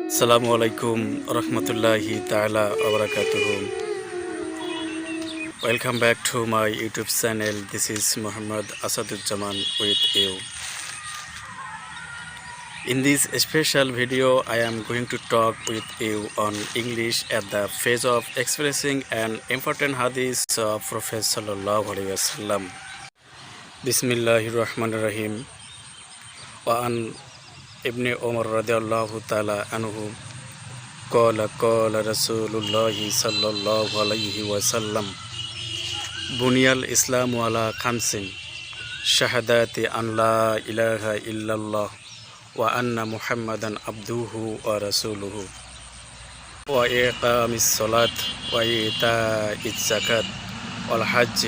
Assalamu alaikum rahmatullahi ta'ala wa barakatuhu. Welcome back to my YouTube channel. This is Muhammad Asaduzzaman with you. In this special video, I am going to talk with you on English at the phase of expressing an important hadith of Prophet sallallahu alaihi wasallam. Bismillahir Rahmanir Rahim. Wa an Ibn Umar radiyallahu ta'ala anhu قال رسول الله صلى الله عليه وسلم بني الإسلام على خمس شهادات أن لا إله إلا الله وأن محمدا عبده ورسوله وإقام الصلاة وإيتاء الزكاة والحج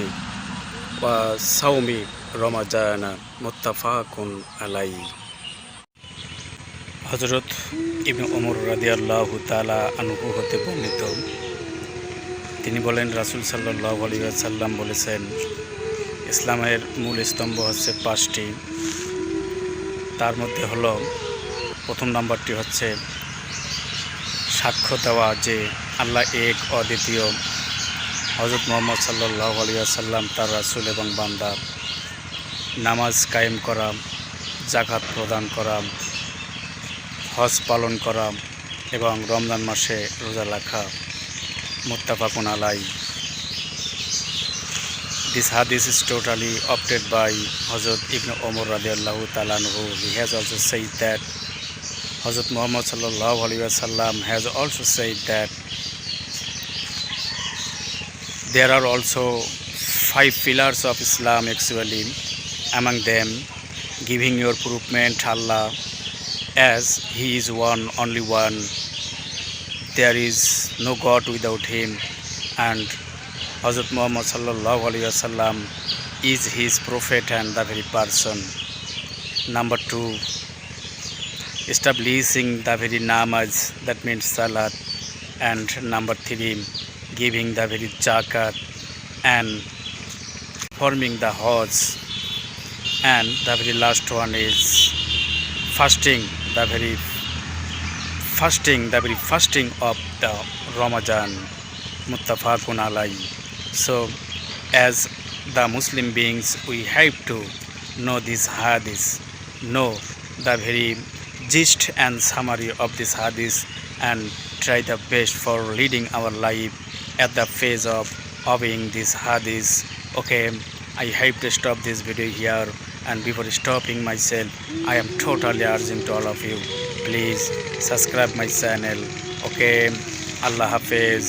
وصوم رمضان متفق عليه. হযরত ইবনে ওমর রাদিয়াল্লাহু তাআলা আনহু হতে বর্ণিত, তিনি বলেন রাসূল সাল্লাল্লাহু আলাইহি ওয়াসাল্লাম বলেছেন, ইসলামের মূল স্তম্ভ হচ্ছে 5টি। তার মধ্যে হলো প্রথম নাম্বারটি হচ্ছে সাক্ষ্য দেওয়া যে আল্লাহ এক অদ্বিতীয়, হযরত মুহাম্মদ সাল্লাল্লাহু আলাইহি ওয়াসাল্লাম তার রাসূল এবং বান্দা। নামাজ কায়েম করা, যাকাত প্রদান করা, হজ পালন করা এবং রমজান মাসে রোজা রাখা। মুত্তাফাকুন আলাই। This hadith is totally opted by Hazrat Ibn Umar radiyallahu ta'ala anhu. He has also said that Hazrat Muhammad sallallahu alaihi wasallam has also said that there are also 5 pillars of Islam actually. Among them, giving your proof Allah as He is one, only one. There is no God without Him, and Hazrat Muhammad sallallahu alaihi wasallam is His prophet and the very person. Number 2, establishing the very namaz, that means salat. And number 3, giving the very zakat and performing the hajj. And the very last one is fasting, the very fasting of the Ramadan. Muttafaqun alai. So as the Muslim beings, we have to know this hadith, know the very gist and summary of this hadith, and try the best for leading our life at the phase of obeying this hadith. Okay, I have to stop this video here, and before stopping myself, I am totally urging to all of you, please subscribe my channel. Okay, Allah Hafiz.